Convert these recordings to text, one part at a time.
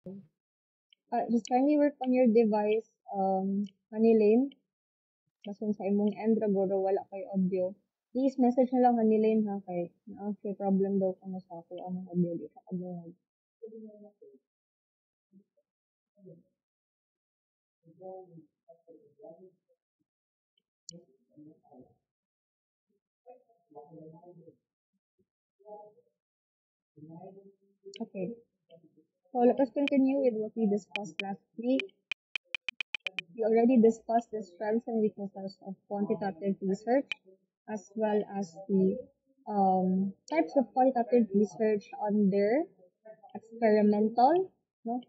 Just kindly work on your device, Hanilane. Basin sa imong end ra guro wala kay audio. Please message na lang Hanilane ha kay na problem daw ko sa ako ang audio di sa kadungog. Okay. So let us continue with what we discussed last week. We already discussed the strengths and weaknesses of quantitative research, as well as the types of quantitative research under experimental, no,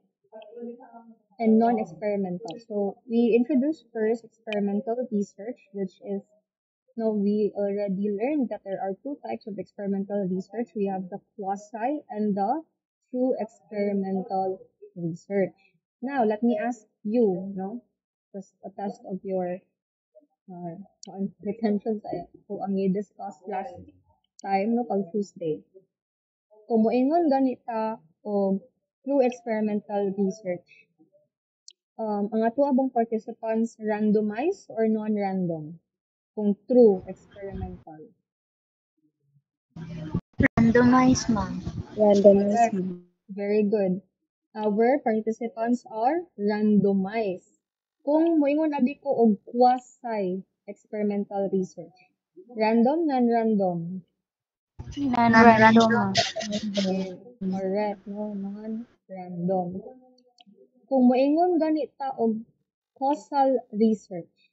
and non-experimental. So we introduced first experimental research, which is, no, we already learned that there are two types of experimental research. We have the quasi and the true experimental research. Now, let me ask you, no, just a test of your comprehension sa kung ang i-discuss last time, no, pag Tuesday. Kung moingon ganita o through experimental research, ang ato abong participants randomized or non-random? Kung true experimental. Randomized, ma'am. Randomized. Correct. Very good. Our participants are randomized. Kung moingon abi ko og quasi experimental research. Random, non-random. Non-random, ma'am. Correct, no, non-random. Kung moingon ganita og causal research.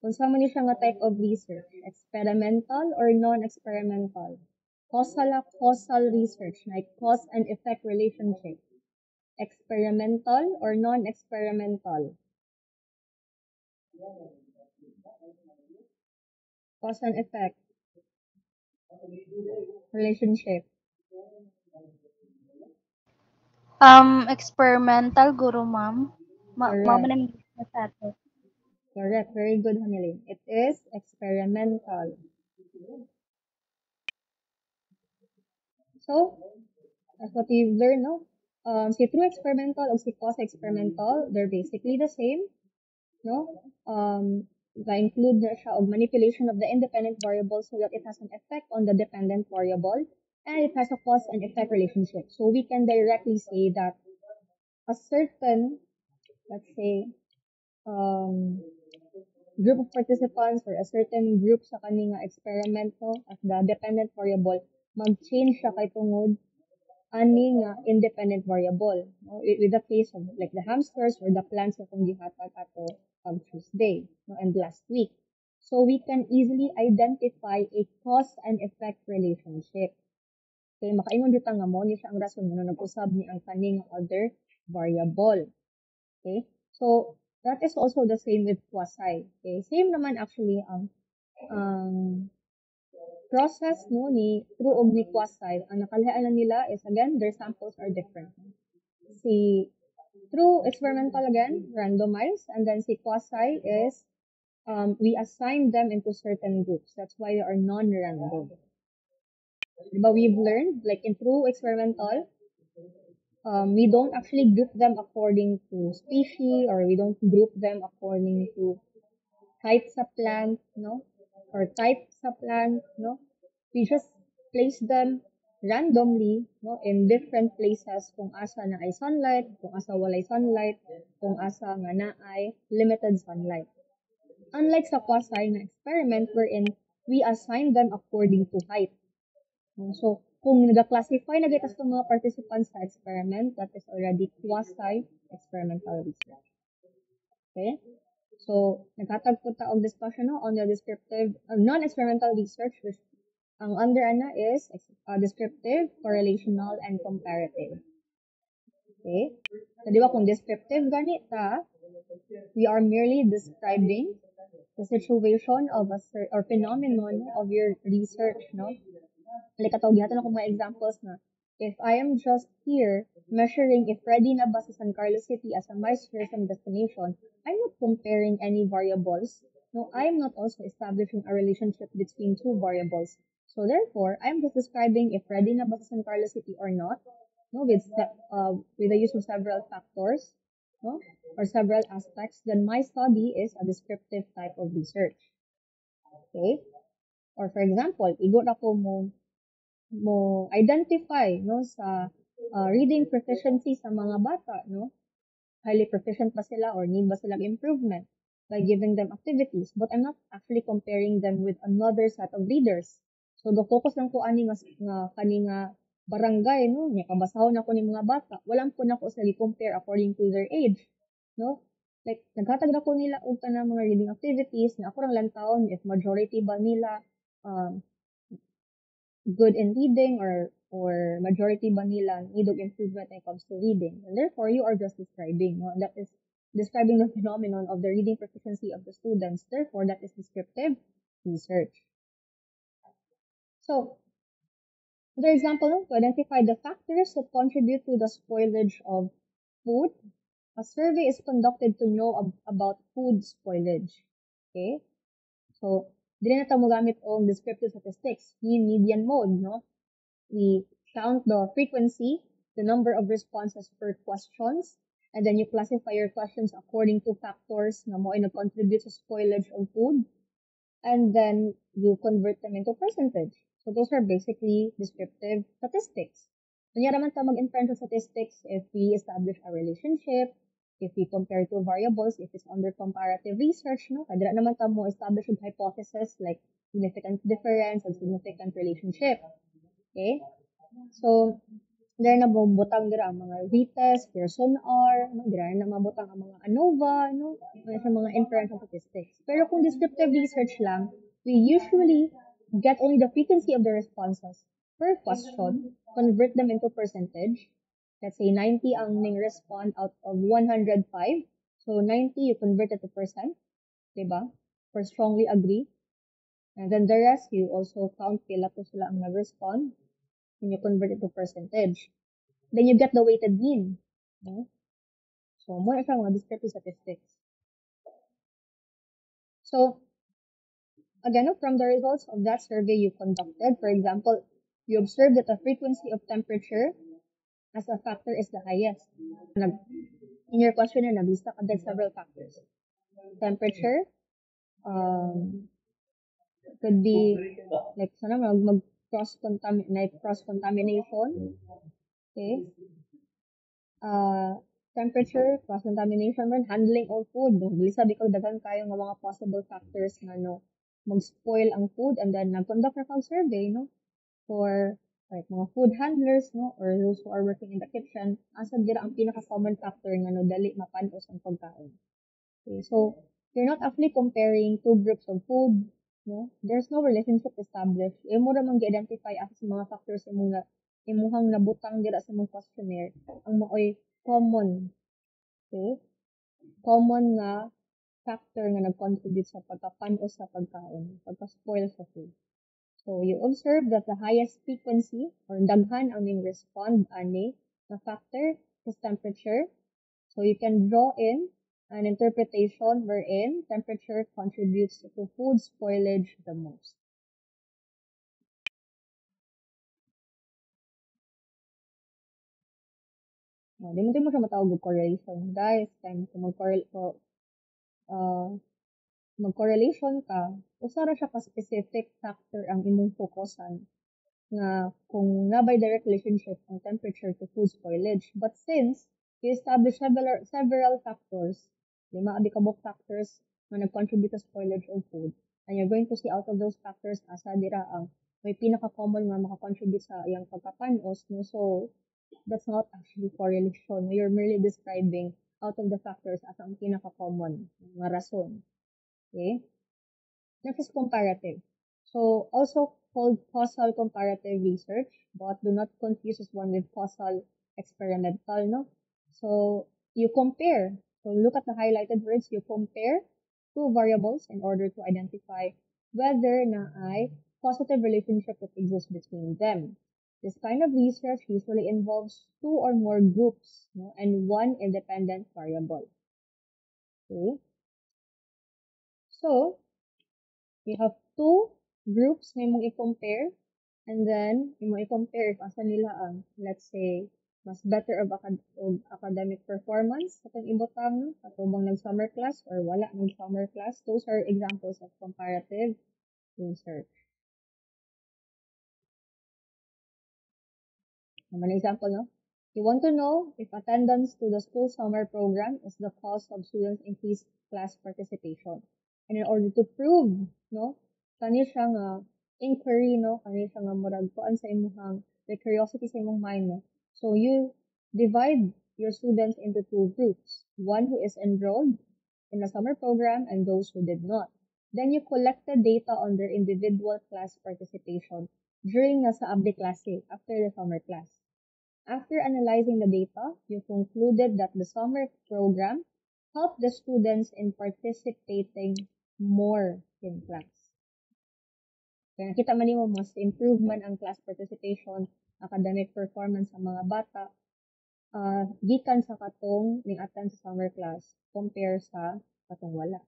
Kung sa man siya nga type of research, experimental or non-experimental. Causal research, like cause and effect relationship. Experimental or non-experimental. Cause and effect relationship. Experimental, guro, ma'am. Correct. Ma'am, sa ato. Correct. Very good, Hanilin. It is experimental. So, that's what we've learned, no? Si true experimental o si quasi-experimental, they're basically the same, no? Include na siya og manipulation of the independent variable so that it has an effect on the dependent variable, and it has a cause and effect relationship. So we can directly say that a certain, let's say, group of participants or a certain group sa kaning experiment, no, as the dependent variable, mag-change siya kay tungod ani nga independent variable, no? With the case of like the hamsters or the plants na kung gihatag ato pag Tuesday, no, and last week. So we can easily identify a cause and effect relationship. Okay, makaingon dito nga mo ni siya ang rason nga nag-usab ni ang kaning other variable. Okay? So that is also the same with quasi. Okay? Same naman actually ang process, no, ni true og ni quasi. Ang nakalahian lang nila is, again, their samples are different. Si true experimental, again, randomized, and then si quasi is we assign them into certain groups. That's why they are non-random. Diba we've learned, like in true experimental, we don't actually group them according to species, or we don't group them according to types of plant, no, or types of plant, no. We just place them randomly, no, in different places kung asa na ay sunlight, kung asa walay sunlight, kung asa nga na ay limited sunlight. Unlike sa quasi na experiment wherein we assign them according to height. So, kung nag-classify na kita sa mga participants sa experiment, that is already quasi-experimental research. Okay? So, naghatag po ta og discussion no, on the descriptive, non-experimental research, which ang under ana is descriptive, correlational, and comparative. Okay? So, di ba kung descriptive ganita, we are merely describing the situation of or phenomenon of your research, no? Like katawag natin ako mga examples na if I am just here measuring if ready na ba sa San Carlos City as a my tourism destination, I'm not comparing any variables. No, I'm not also establishing a relationship between two variables. So therefore, I'm just describing if ready na ba sa San Carlos City or not. no, with the use of several factors, no, or several aspects, then my study is a descriptive type of research. Okay? Or for example, igo na ko mo identify no sa reading proficiency sa mga bata, no? Highly proficient ba sila or need ba silang improvement by giving them activities, but I'm not actually comparing them with another set of readers. So the focus lang ko ani nga kani nga barangay no, nya kabasahon ako ni mga bata. Walang po nako sa compare according to their age, no? Like naghatag na ko nila og tanang mga reading activities na ako rang lantawon if majority ba nila um, good in reading or majority ba nila need of improvement when it comes to reading. And therefore, you are just describing, no? And that is describing the phenomenon of the reading proficiency of the students. Therefore, that is descriptive research. So, another example, no? To identify the factors that contribute to the spoilage of food, a survey is conducted to know about food spoilage. Okay? So, dili na ta mo gamit og descriptive statistics, mean median mode, no? We count the frequency, the number of responses per questions, and then you classify your questions according to factors na mo ay nag-contribute sa spoilage of food, and then you convert them into percentage. So those are basically descriptive statistics. Kanya naman ta mag-inferential statistics if we establish a relationship, if we compare two variables, if it's under comparative research, no? Kadira naman ta mo establish a hypothesis like significant difference and significant relationship. Okay? So, dira na butang dira ang mga retest, Pearson R, no? Dira na mabutang ang mga ANOVA, no? Sa mga inferential statistics. Pero kung descriptive research lang, we usually get only the frequency of the responses per question, convert them into percentage. Let's say 90 ang ning respond out of 105. So 90 you convert it to percent, diba? For strongly agree. And then the rest you also count pila to sila ang nag-respond when you convert it to percentage. Then you get the weighted mean. No? So, more siya mga descriptive statistics. So, again, from the results of that survey you conducted, for example, you observed that the frequency of temperature as a factor is the highest. In your questionnaire, naglista ka din several factors. Temperature, could be, like, sana mag cross-contamination. Okay? Temperature, cross-contamination, handling of food. Lisa, because dagan kayo ng mga possible factors nga no, mag-spoil ang food and then nag-conduct na kang survey, no? For like mga food handlers, no? Or those who are working in the kitchen. Asa dira ang pinaka-common factor nga no, dali mapanos ang pagkaon. Okay, so you're not actually comparing two groups of food, no? There's no relationship established. Imo ra man gi-identify as sa mga factors imuhang nabutang dira sa mong questionnaire ang maoy common. Okay? Common nga factor nga nag-contribute sa pagkapanos sa pagkaon, pagka-spoil sa food. So you observe that the highest frequency or daghan ang ning respond ani na factor is temperature. So you can draw in an interpretation wherein temperature contributes to food spoilage the most. No, di mo siya matawag og correlation. Guys, time ko mag-correlation ka, usara siya ka specific factor ang imong fokusan nga kung nabay direct relationship ang temperature to food spoilage. But since you establish several factors, lima abikabok factors na nag-contribute to spoilage of food, and you're going to see out of those factors asa dira ang may pinaka-common nga maka-contribute sa iyang pagkapanos, no? So, that's not actually correlation. You're merely describing out of the factors as ang pinaka-common nga rason. Okay? Next is comparative. So, also called causal comparative research, but do not confuse this one with causal experimental, no? So, you compare. So, look at the highlighted words. You compare two variables in order to identify whether na ay positive relationship that exists between them. This kind of research usually involves two or more groups, no, and one independent variable. Okay? So, you have two groups na imong i-compare, and then imong i-compare if asa nila ang, let's say, mas better og academic performance sa itong ibutang, no? Katubang nag-summer class or wala nag-summer class. Those are examples of comparative research. Naman example, no? You want to know if attendance to the school summer program is the cause of students' increased class participation. And in order to prove, no, kani siya nga inquiry, no, kani siya nga murag kuan sa imong the curiosity sa imong mind, no. So you divide your students into two groups, one who is enrolled in the summer program and those who did not. Then you collected data on their individual class participation during nasa abdi klase after the summer class. After analyzing the data, you concluded that the summer program helped the students in participating more in class. Kaya nakita man nimo mas improvement ang class participation, academic performance sa mga bata, gikan sa katong ning-attend sa summer class compare sa katong wala.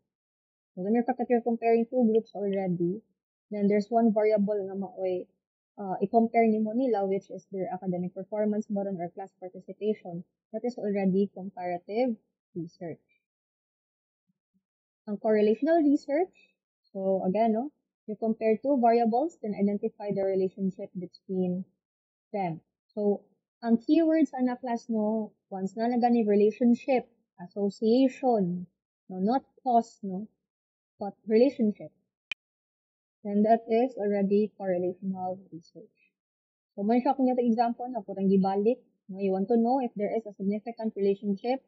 So, when you're comparing two groups already, then there's one variable nga maoy i-compare nimo nila, which is their academic performance button or class participation. That is already comparative research. Ang correlational research, so again, no, you compare two variables, then identify the relationship between them. So, ang keywords ana class, no, once na nagani relationship, association, no, not cause, no, but relationship. And that is already correlational research. So, may siya kung example na kurang gibalik. No, you want to know if there is a significant relationship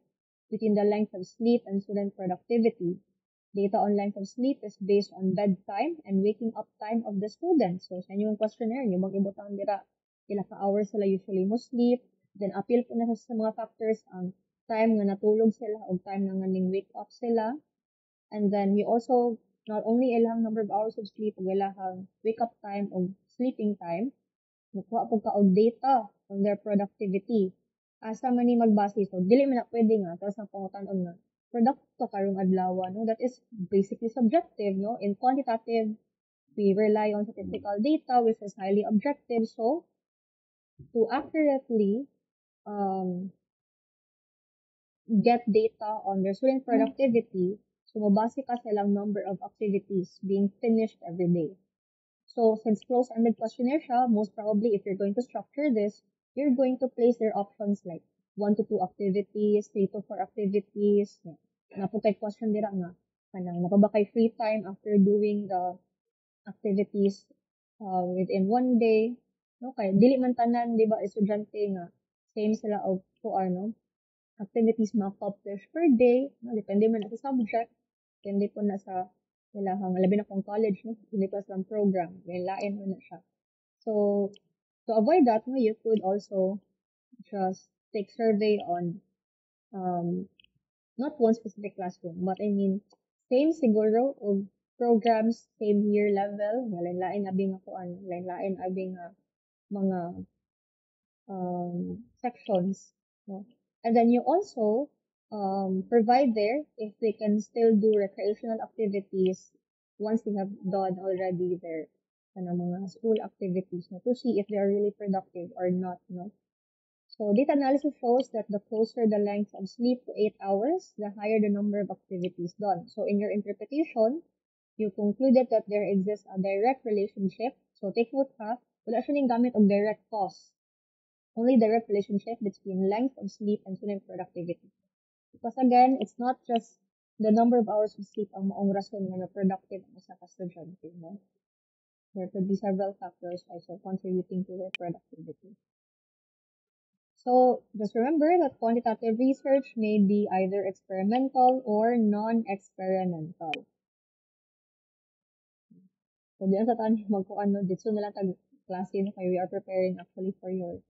between the length of sleep and student productivity. Data on length of sleep is based on bedtime and waking up time of the students. So, sa inyong questionnaire, yung mag-ibutang dira, pila ka hours sila usually mo sleep. Then, appeal po na sa mga factors ang time nga natulog sila o time nga ning wake up sila. And then, you also not only ilang number of hours of sleep, o ilang wake up time o sleeping time, nakuha po ka og data on their productivity. Asa man ni magbase, so dili man na pwede nga, tapos ang pangutan-on nga, produkto karong adlaw, no? That is basically subjective, no? In quantitative, we rely on statistical data, which is highly objective. So, to accurately get data on their student productivity, so mabase ka sa ilang number of activities being finished every day. So, since close-ended questionnaire siya, most probably if you're going to structure this, you're going to place their options like 1 to 2 activities, 3 to 4 activities. Naputay question dira nga, kanang napaba kay free time after doing the activities within one day. No, kay dili man tanan, di ba, estudyante nga same sila og ano, activities ma-accomplish per day. No, depende man na sa subject, depende po na sa kailangan, labi na kung college, no? Hindi pa silang program. Lain mo na siya. So, to avoid that, no, you could also just take survey on not one specific classroom, but I mean, same siguro o programs, same year level, lain-lain abing ako, lain-lain abing mga sections. No? And then you also provide there if they can still do recreational activities once they have done already their mga school activities, no, to see if they are really productive or not. No? So data analysis shows that the closer the length of sleep to 8 hours, the higher the number of activities done. So in your interpretation, you concluded that there exists a direct relationship. So take note ha, wala siya ning gamit og direct cause. Only direct relationship between length of sleep and student productivity. Because again, it's not just the number of hours of sleep ang maong rason nga productive ang usa ka estudyante, no? There could be several factors also contributing to their productivity. So just remember that quantitative research may be either experimental or non-experimental. So diyan sa tanin magkuan, no, dito na lang tag klase no, kay we are preparing actually for your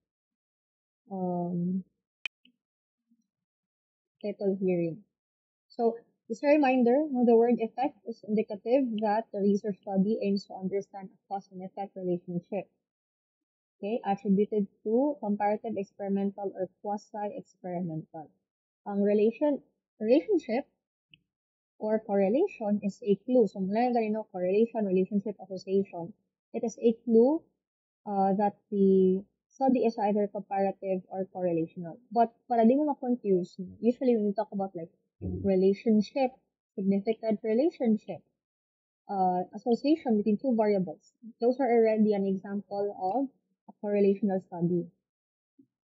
title hearing. So, just a reminder, the word effect is indicative that the research study aims to understand a cause and effect relationship. Okay, attributed to comparative experimental or quasi-experimental. Ang relationship or correlation is a clue. So, mula ganito, correlation, relationship, association. It is a clue that the study is either comparative or correlational. But para di mo ma-confuse, usually when we talk about like relationship, significant relationship, association between two variables, those are already an example of a correlational study.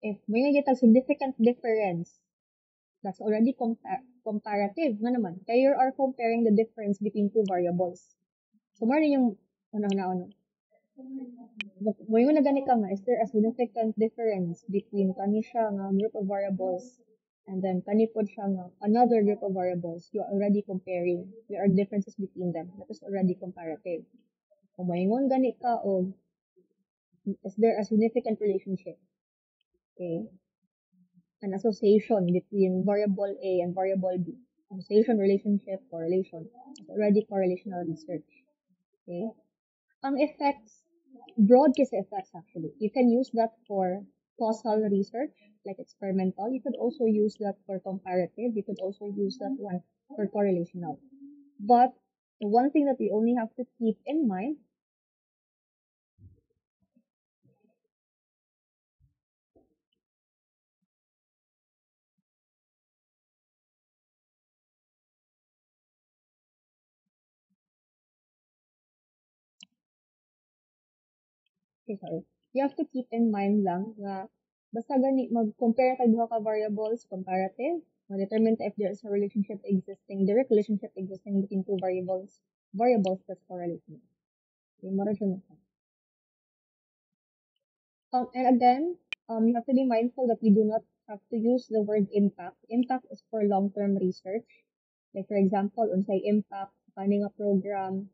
If may nakita significant difference, that's already comparative nga naman. Kaya you are comparing the difference between two variables. So, more yung unang-una. Mo yung nagani ka nga, is there a significant difference between kani siya nga group of variables and then kani pod siya nga another group of variables? You are already comparing. There are differences between them. That is already comparative. Kung maingon gani ka o is there a significant relationship? Okay. An association between variable A and variable B. Association, relationship, correlation. It's already correlational research. Okay. Ang effects, broad case effects actually. You can use that for causal research, like experimental. You could also use that for comparative. You could also use that one for correlational. But the one thing that we only have to keep in mind you have to keep in mind lang na basta gani mag-compare ka duha ka variables, comparative, ma-determine if there is a relationship existing, direct relationship existing between two variables that's correlation. Okay, mara siya na. And again, you have to be mindful that we do not have to use the word impact. Impact is for long-term research. Like for example, unsay impact, kaning a program,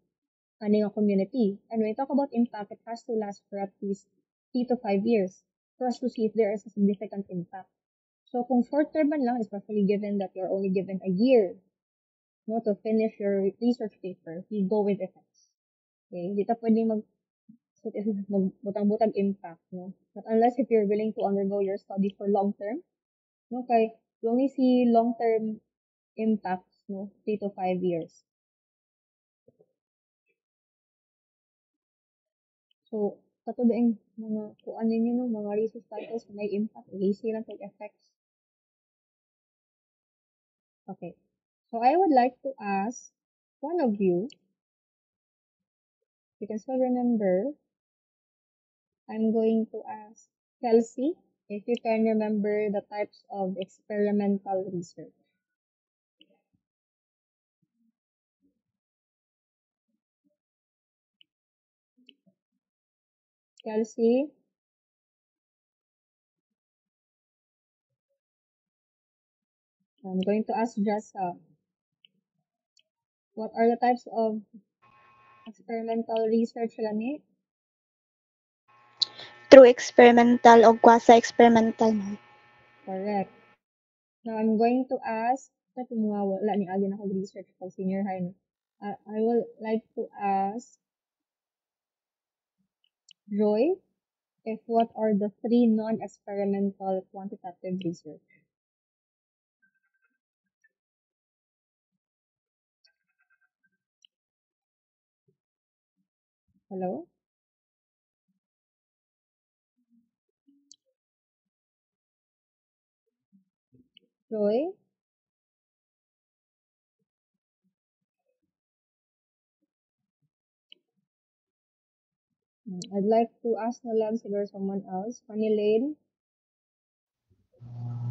kaning a community. And when we talk about impact, it has to last for at least 3 to 5 years for us to see if there is a significant impact. So kung short term man lang, especially given that you're only given a year no, to finish your research paper, you go with effects. Okay? Di ta pwede magbutang-butang impact, no? But unless if you're willing to undergo your study for long term, no, kay you only see long term impacts, no, 3 to 5 years. So, kato daing mga kuan ninyo no, mga research titles may impact, easy lang kay effects. Okay. So I would like to ask one of you, if you can still remember, I'm going to ask Kelsey if you can remember the types of experimental research. Kelsey? I'm going to ask Jessa. What are the types of experimental research lani? True experimental o quasi-experimental, ma'am. Correct. Now I'm going to ask sa mga wala ni agin ako research pag senior high. No? I will like to ask Joy if what are the 3 non-experimental quantitative research? Hello? Joy? I'd like to ask na lang siguro someone else. Panilane?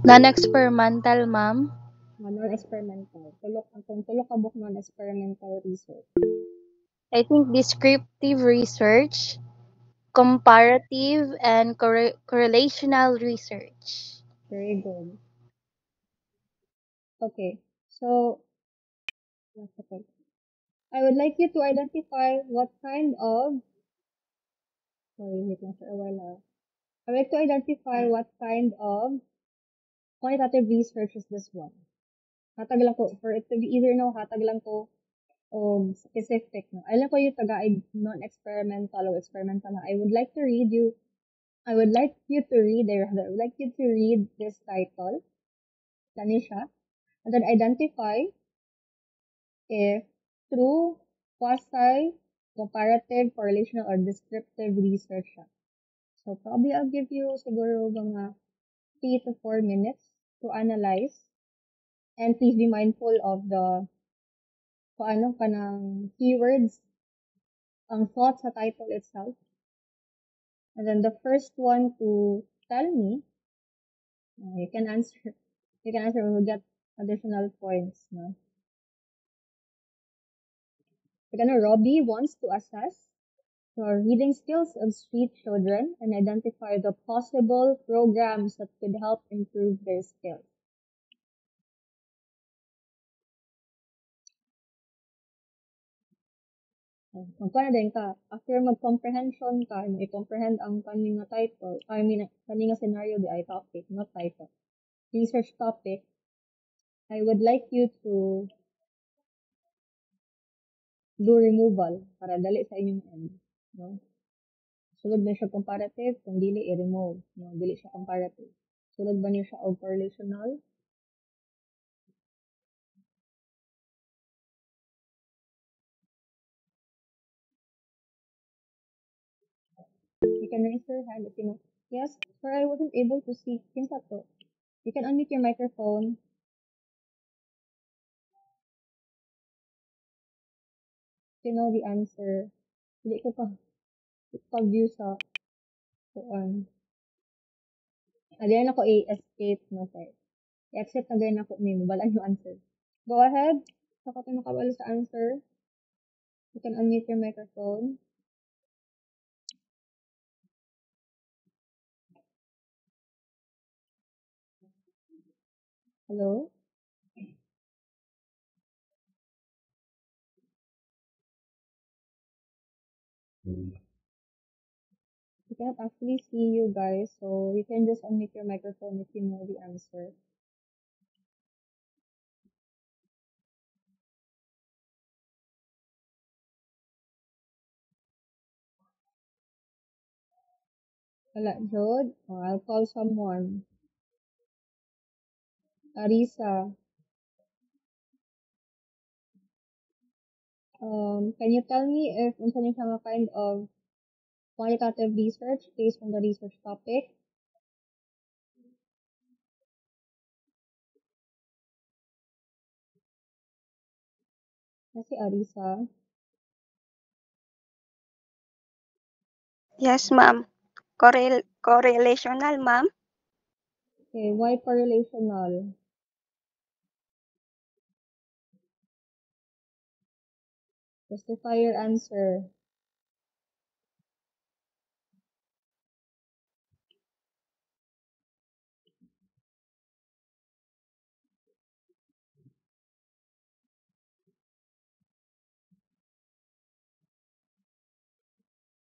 Non-experimental, ma'am. Non-experimental. Kung tulok kabuk non-experimental research. I think descriptive research, comparative, and correlational research. Very good. Okay. So, okay. I would like you to identify what kind of, sorry, wait lang for a while. I would like to identify what kind of quantitative research is this one. Hatag lang ko, for it to be either no, hatag lang ko specific. No? Alam ko yung taga non-experimental o experimental na. I would like you to read, I would like you to read this title, Tanisha, and then identify if true, quasi, comparative, correlational, or descriptive research siya. So probably I'll give you siguro mga 3 to 4 minutes to analyze. And please be mindful of the kung ano ka ng keywords, ang thought sa title itself. And then the first one to tell me, you can answer, we'll get additional points, no? Again, Robbie wants to assess the reading skills of street children and identify the possible programs that could help improve their skills. Magkano din ka, after mag-comprehension ka, i-comprehend ang kaning title, kaning scenario di ay topic, not title. Research topic, I would like you to do removal para dali sa inyong end. No? Sulod ba siya comparative? Kung dili, i-remove. No? Dili siya comparative. Sulod ba niya siya og correlational? You can raise your hand if you know. Yes, sir, I wasn't able to see. Kinsa to? You can unmute your microphone. You know the answer. Dili ko pag-view sa kuan. Again ako i-escape no sir. I-exit na ganyan ako ni balaan yung answer. Go ahead. Saka tayo makabalo sa answer. You can unmute your microphone. Hello? We cannot actually see you guys, so you can just unmute your microphone if you know the answer. Wala, Jod. Oh, I'll call someone. Arisa. Can you tell me if unsa ni mga kind of qualitative research based on the research topic? Kasi Arisa. Yes, ma'am. Correlational, ma'am. Okay, why correlational? Justify your answer.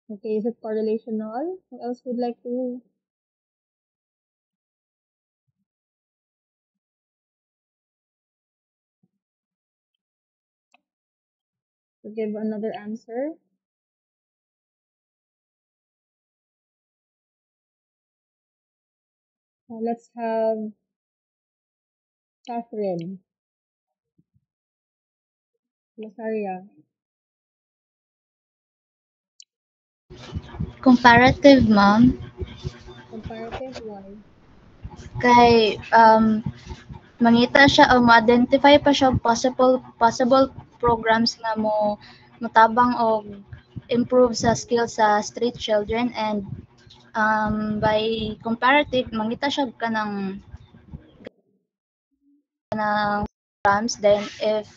Okay, is it correlational? Who else would like to? To give another answer? Let's have Catherine. Lasaria. Comparative, ma'am. Comparative, why? Kay mangita siya o ma-identify pa siya possible programs nga mo motabang og improve sa skills sa street children, and by comparative mangita siya kanang programs. Then if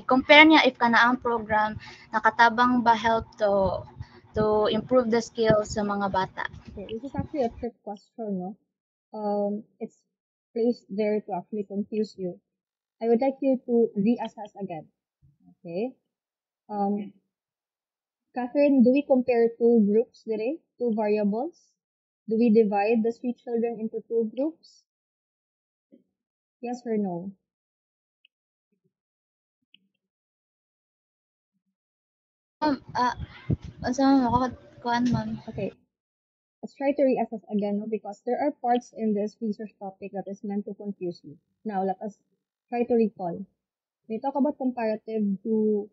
i-compare niya if kana ang program nakatabang ba help to improve the skills sa mga bata. Okay, this is actually a trick question, no? It's placed there to actually confuse you. I would like you to reassess again. Okay? Catherine, do we compare two groups today? Two variables? Do we divide the street children into two groups? Yes or no? Ma'am. Okay. Let's try to reassess again, no? Because there are parts in this research topic that is meant to confuse you. Now, let us try to recall. When you talk about comparative to,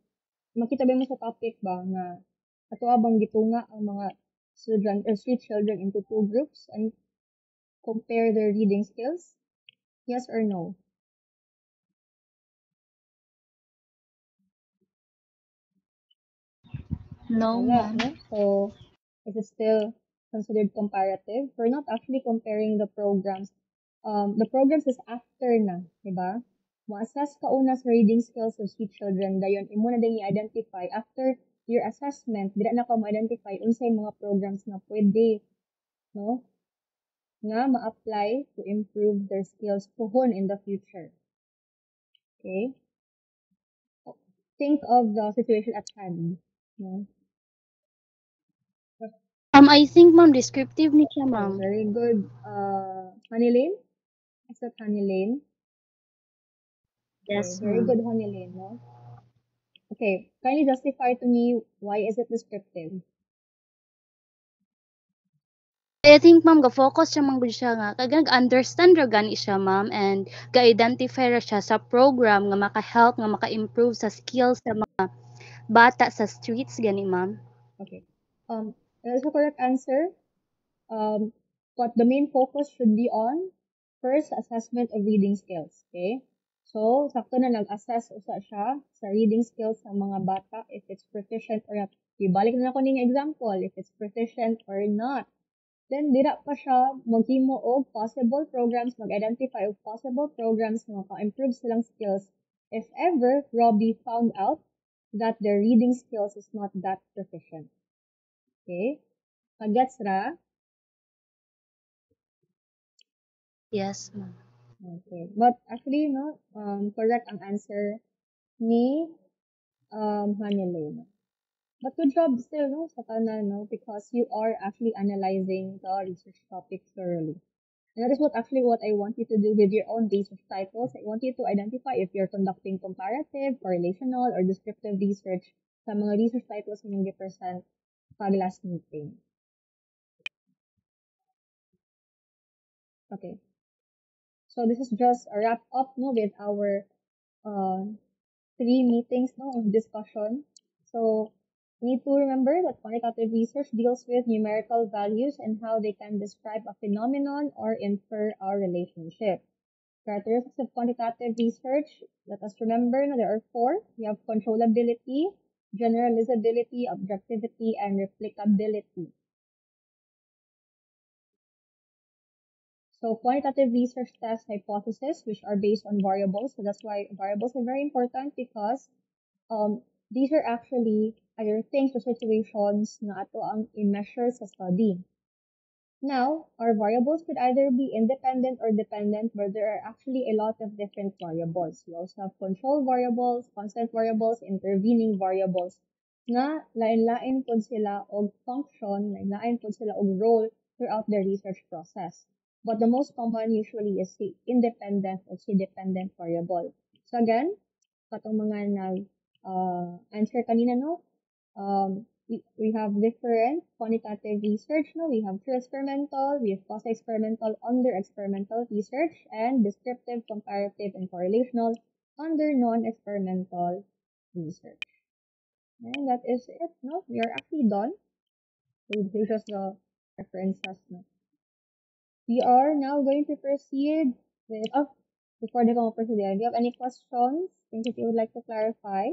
makita ba mo sa topic ba na ato bang gitunga ang mga children or street children into two groups and compare their reading skills? Yes or no? No, Wala, ma'am. no? So, is it still considered comparative? We're not actually comparing the programs. The programs is after na, di ba? Mo-assess ka una sa reading skills of street children, dayon imo na din i-identify after your assessment, dira na ka ma-identify unsay mga programs na pwede, no? Nga ma-apply to improve their skills pohon in the future. Okay? Think of the situation at hand. No? I think ma'am, descriptive ni siya Okay, ma'am. very good. Honey Lane? Is that Honey Lane? Okay, Yes, very ma'am. good, Honey Lane, no? Okay, kindly justify to me why is it descriptive? I think ma'am, ga-focus siya man gud siya nga kag nag-understand ra gani siya ma'am and ga-identify ra siya sa program nga maka-help nga maka-improve sa skills sa mga bata sa streets gani ma'am. Okay. That is the correct answer. But the main focus should be on first assessment of reading skills. Okay? So, sakto na nag-assess usa siya sa reading skills sa mga bata if it's proficient or not. Ibalik na ako ning example if it's proficient or not. Then, dira pa siya maghimo og possible programs, mag-identify og possible programs na maka-improve silang skills if ever Robbie found out that their reading skills is not that proficient. Okay? Kagets ra? Yes, ma'am. Okay. But actually, no, correct ang answer ni Hanilene. But good job still, no, sa tanan, no, because you are actually analyzing the research topic thoroughly. And that is what I want you to do with your own research titles. I want you to identify if you're conducting comparative, correlational, or descriptive research sa mga research titles na yung present pag last meeting. Okay. So this is just a wrap up, no, with our uh, 3 meetings, no, of discussion. So we need to remember that quantitative research deals with numerical values and how they can describe a phenomenon or infer a relationship. Characteristics of quantitative research, let us remember that there are 4. We have controllability, generalizability, objectivity, and replicability. So quantitative research tests hypotheses which are based on variables. So that's why variables are very important because these are actually either things or situations na ato ang i-measure sa study. Now, our variables could either be independent or dependent, but there are actually a lot of different variables. We also have control variables, constant variables, intervening variables nga lain-lain pod sila og function, lain-lain pod sila og role throughout the research process. But the most common usually is the independent or the dependent variable. So again, katong mga answer kanina, no? We have different quantitative research, no? We have true experimental, we have quasi-experimental, under-experimental research, and descriptive, comparative, and correlational under non-experimental research. And that is it, no? We are actually done. So here's just the references, no? We are now going to proceed with, before the proceed, do you have any questions, things that you would like to clarify?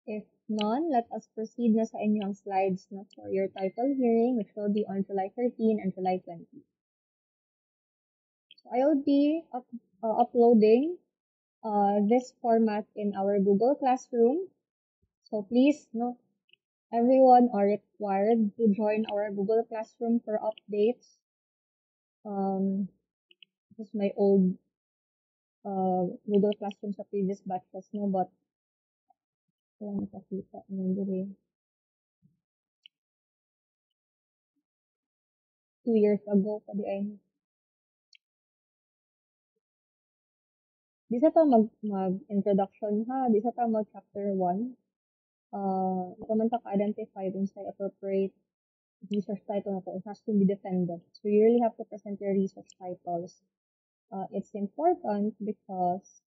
If none, let us proceed na sa inyong slides na for your title hearing, which will be on July 13 and July 20. So I will be uploading this format in our Google Classroom. So please, no, everyone are required to join our Google Classroom for updates. This is my old Google Classroom sa previous batches, no, but wala nakakita na 2 years ago pa di ay. Di sa ta mag-introduction ha, di sa ta mag-chapter 1. Ikaw ta ka-identify dun sa appropriate research title na to. It has to be defended. So you really have to present your research titles. It's important because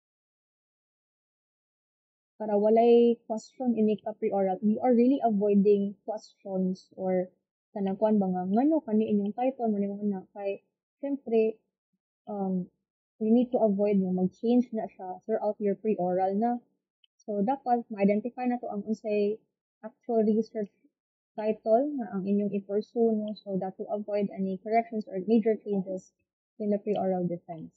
para walay question in ka pre-oral. We are really avoiding questions or kanang kuan ba nga ngano kani inyong title mo nimo na kay syempre we need to avoid na mag-change na siya throughout your pre-oral na. So dapat ma-identify na to ang unsay actual research title na ang inyong i-pursue no, so that to avoid any corrections or major changes in the pre-oral defense.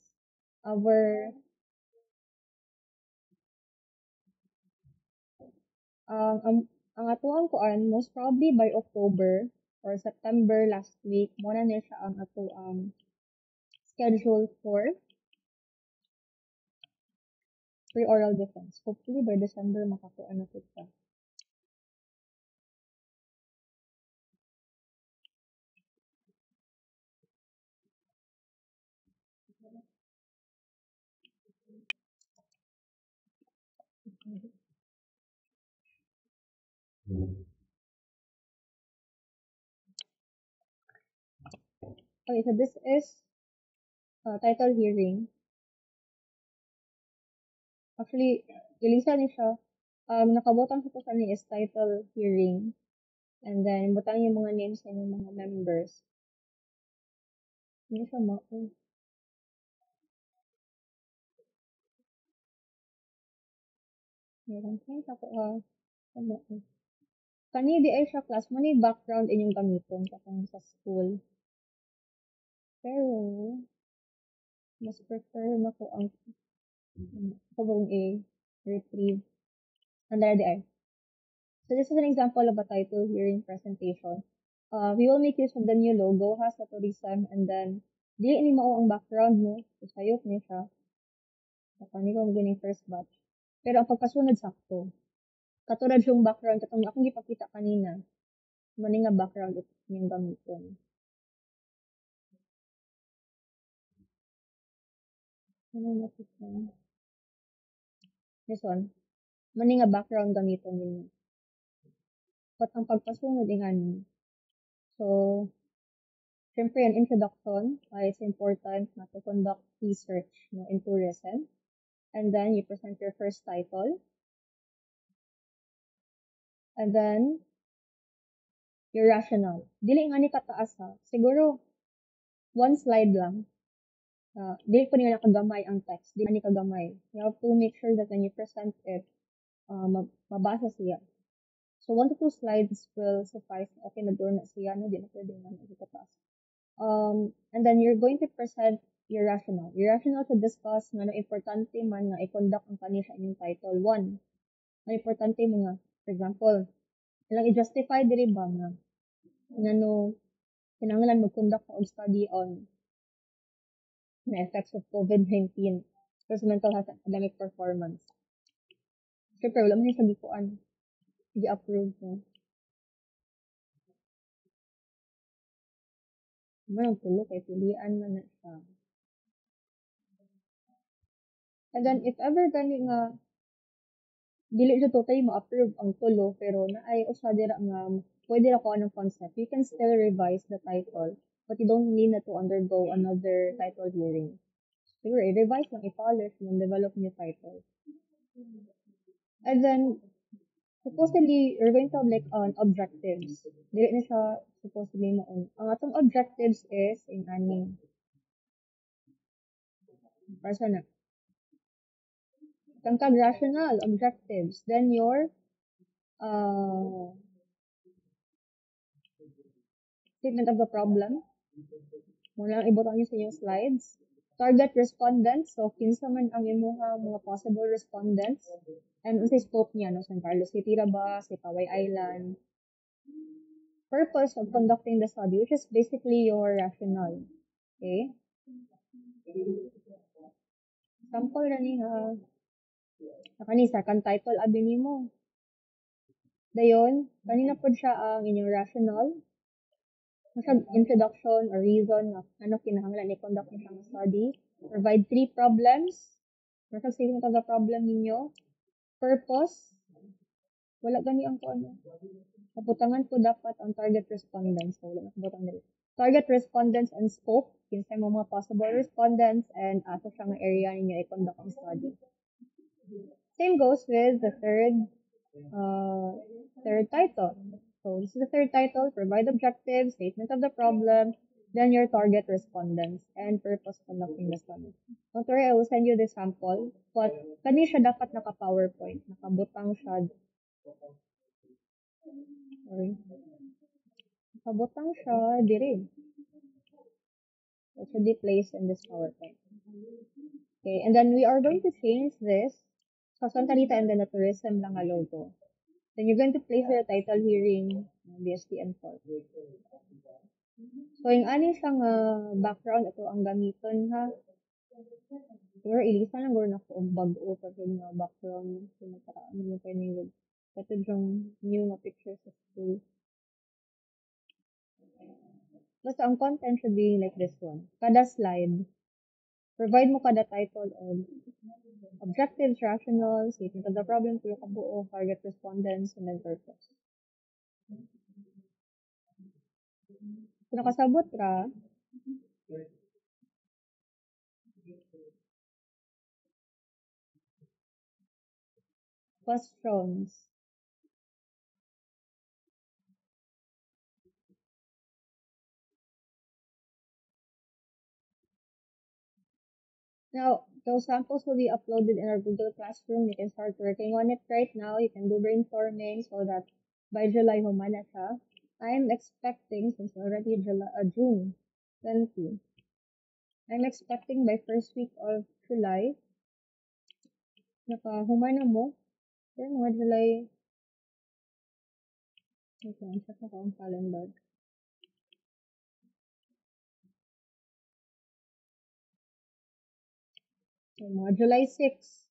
Ang atuang kuan most probably by October or September last week mo na niya siya ang ato schedule for pre-oral defense. Hopefully by December makakuha na po siya. Okay, so this is title hearing. Actually, ilisa ni siya. Nakabutang sa pusa ni is title hearing. And then, butang yung mga names sa inyong mga members. Hindi siya mao. Meron siya ako. Kani di ay siya class, mani background inyong gamiton katong sa school. Pero, mas prefer na ko ang kabong retrieve. Andara di ay. So this is an example of a title hearing presentation. We will make use of the new logo ha sa tourism and then di ni mao ang background mo. So sayop niya siya. Kani ko gining first batch. Pero ang pagkasunod sakto. Katulad yung background katong akong gipakita kanina. Mani nga background yung gamiton. Ano na ito? This one. Mani nga background gamiton ninyo. But ang pagkasunod ingani. So, syempre, an introduction is important na to conduct research no, in tourism. And then, you present your first title. And then, your rationale. Dili nga ni kataas ha. Siguro, one slide lang. Dili po nila kagamay ang text. Dili ni kagamay. You have to make sure that when you present it, mabasa siya. So, 1 to 2 slides will suffice. Okay, na-door na siya. No? Di na pwede nga kataas. And then you're going to present your rationale. Your rationale to discuss nga importante man nga i-conduct ang kani sa inyong title 1. Nga importante mo nga, for example, ilang i-justify diri ba nga ngano kinahanglan mo conduct og study on the effects of COVID-19 sa mental health and academic performance. Siyempre, wala man yung sagikuan. I-approve mo. Manang tulo kay pilian man na siya. And then, if ever gani nga dili jud totally ma-approve ang tulo pero naay usa dira nga pwede ra ko anong concept, you can still revise the title but you don't need na to undergo another title hearing. Siguro, i-revise lang, i-polish, and develop new title. And then, supposedly, you're going to have like objectives. Dili na siya supposedly maon. Ang atong objectives is in aning. Para sa na. Tangkag rational objectives. Then your statement of the problem. Muna lang ibutang nyo sa inyong slides. Target respondents. So, kinsa man ang imuha mga possible respondents. And sa scope niya, no? San Carlos City ra ba? Si Paway Island. Purpose of conducting the study, which is basically your rationale. Okay? Sample na ni ha. Kanisa, kan title abi nimo. Dayon, kanina po siya ang inyong rationale. Masag introduction or reason na ano kinahanglan i-conduct niyo siyang study. Provide 3 problems. Masag statement of the problem ninyo. Purpose. Wala gani ang ano. Kabutangan po dapat ang target respondents. So, wala nakabutang dali. Target respondents and scope. Kinsay mo mga possible respondents and asa siya nga area ninyo i-conduct ang study. Same goes with the third title. So this is the third title, provide objectives, statement of the problem, then your target respondents, and purpose conducting the study. Don't worry, I will send you the sample. But kani siya dapat naka-PowerPoint. Nakabutang siya. Sorry. Nakabutang siya diri. It should be placed in this PowerPoint. Okay, and then we are going to change this sa Santa Rita and then the tourism lang nga logo. Then you're going to place your title hearing BSTN 4. So, yung ani siyang background, ito ang gamiton ha. Siguro, ilisa lang gawin ako ang bago pag yung background. So, nakaraan mo kayo nyo. Ito yung new na picture sa school. Basta ang content should be like this one. Kada slide, provide mo kada title of objectives, rationals, statement of the problem, tulo kabuo, target respondents, and then purpose. So, nakasabot ra, questions. Now, those samples will be uploaded in our Google Classroom. You can start working on it right now. You can do brainstorming so that by July, humana siya. I'm expecting, since already June 20, I'm expecting by first week of July, humana mo. Pero mga July, wait lang, check ako ang calendar. So, mga July 6,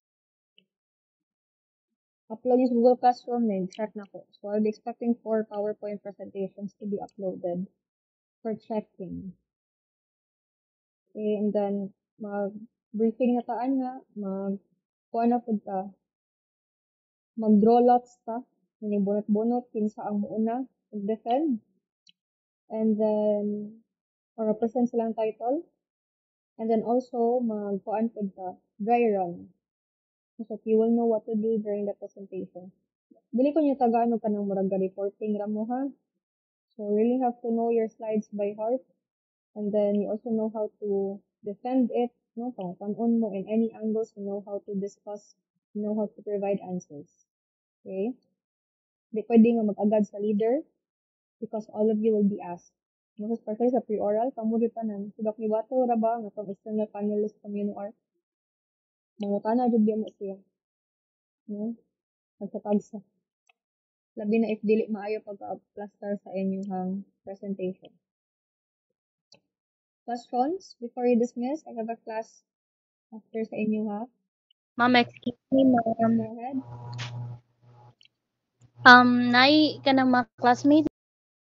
upload yung Google Classroom, then check na ko. So, I'll be expecting 4 PowerPoint presentations to be uploaded for checking. Okay, and then, mag-briefing na taan nga, kuha na po ta, mag-draw lots ta, yung bunot-bunot, kinsa ang muuna, mag-defend, and then, or represent silang title, and then also, mag-kuhaan po ta, dry run, so that you will know what to do during the presentation. Dili ko nyo tagaano ka ng murag reporting ramo ha. So, you really have to know your slides by heart, and then you also know how to defend it, no? Pang-on mo in any angles, you know how to discuss, you know how to provide answers. Okay? Di pwede nga mag-agad sa leader because all of you will be asked. Most especially sa pre-oral, kamuli pa nan. So, Dr. Iwato, raba, nga pang external panelist kami no art. Mga na, jud mo siya. No? Pagsa-tagsa. Labi na if dili maayo pagka-plaster sa inyong presentation. Questions before you dismiss? I have a class after sa inyo ha. Ma'am, excuse me, ma'am. Go ahead. Nai ka ng mga classmate